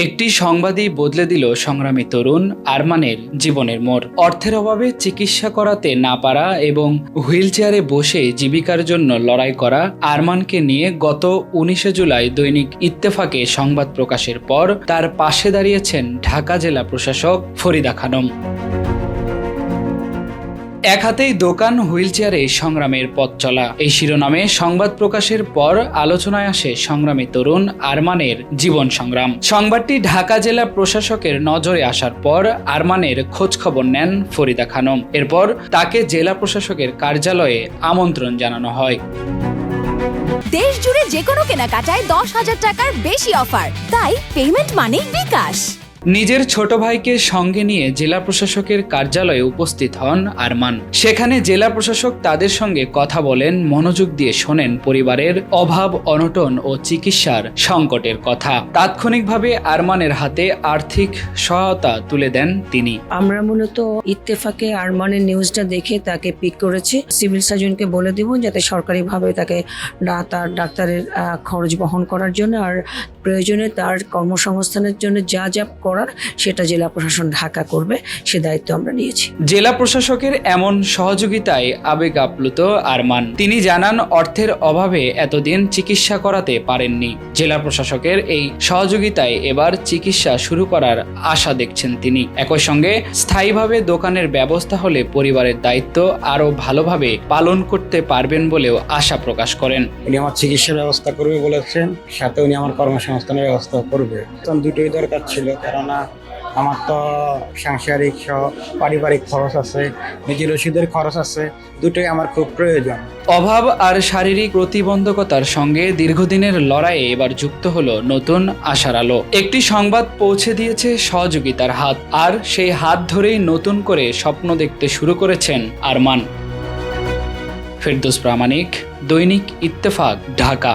একটি সংবাদই বদলে দিল সংগ্রামী তরুণ আরমানের জীবনের মোড়। অর্থের অভাবে চিকিৎসা করাতে না পারা এবং হুইলচেয়ারে বসে জীবিকার জন্য লড়াই করা আরমানকে নিয়ে গত 19 জুলাই দৈনিক ইত্তেফাকে সংবাদ প্রকাশের পর তার পাশে দাঁড়িয়েছেন ঢাকা জেলা প্রশাসক ফরিদা খানম। এক হাতেই দোকান, হুইলচেয়ারে সংগ্রামের পথ চলা, এই শিরোনামে সংবাদ প্রকাশের পর আলোচনায় আসে সংগ্রামী তরুণ আরমানের জীবন সংগ্রাম। সংবাদটি ঢাকা জেলা প্রশাসকের নজরে আসার পর আরমানের খোঁজ খবর নেন ফরিদা খানম। এরপর তাকে জেলা প্রশাসকের কার্যালয়ে আমন্ত্রণ জানানো হয়। দেশ জুড়ে যে কোনো কেনাকাটায় 10,000 টাকার বেশি অফার, তাই পেমেন্ট মানেই বিকাশ। নিজের ছোট ভাইকে সঙ্গে নিয়ে জেলা প্রশাসকের কার্যালয়ে উপস্থিত হন আরমান। সেখানে জেলা প্রশাসক তাদের সঙ্গে কথা বলেন, মনোযোগ দিয়ে শোনেন পরিবারের অভাব, অনটন ও চিকিৎসার সংকটের কথা। তাৎক্ষণিকভাবে আরমানের হাতে আর্থিক সহায়তা তুলে দেন তিনি। আমরা মূলত ইত্তেফাকে আরমানের নিউজটা দেখে তাকে পিক করেছি। সিভিল সার্জনকে বলে দিব যাতে সরকারিভাবে তাকে তার ডাক্তারের খরচ বহন করার জন্য, আর প্রয়োজনে তার কর্মসংস্থানের জন্য যা যা করার সেটা জেলা প্রশাসন ঢাকা করবে, সে দায়িত্ব আমরা নিয়েছি। জেলা প্রশাসকের এমন সহযোগিতায় আবেগ আপ্লুত আরমান। তিনি জানান, অর্থের অভাবে এতদিন চিকিৎসা করাতে পারেননি। জেলা প্রশাসকের এই সহযোগিতায় এবার চিকিৎসা শুরু করার আশা দেখছেন তিনি। একই সঙ্গে স্থায়ীভাবে দোকানের ব্যবস্থা হলে পরিবারের দায়িত্ব আরো ভালোভাবে পালন করতে পারবেন বলেও আশা প্রকাশ করেন। উনি আমার চিকিৎসার ব্যবস্থা করবে বলেছেন, সাথে উনি আমার কর্মসংস্থানের ব্যবস্থা করবে। তখন দুটোই দরকার ছিল, কেননা আমার তো সাংসারিক পারিবারিক খরচ আছে, নিজের ওষুধের খরচ আছে, দুটোই আমার খুব প্রয়োজন। অভাব আর শারীরিক প্রতিবন্ধকতার সঙ্গে দীর্ঘদিনের লড়াইয়ে এবার যুক্ত হলো নতুন আশার আলো। একটি সংবাদ পৌঁছে দিয়েছে সহযোগিতার হাত, আর সেই হাত ধরেই নতুন করে স্বপ্ন দেখতে শুরু করেছেন আরমান। ফেরদৌস প্রামাণিক, দৈনিক ইত্তেফাক, ঢাকা।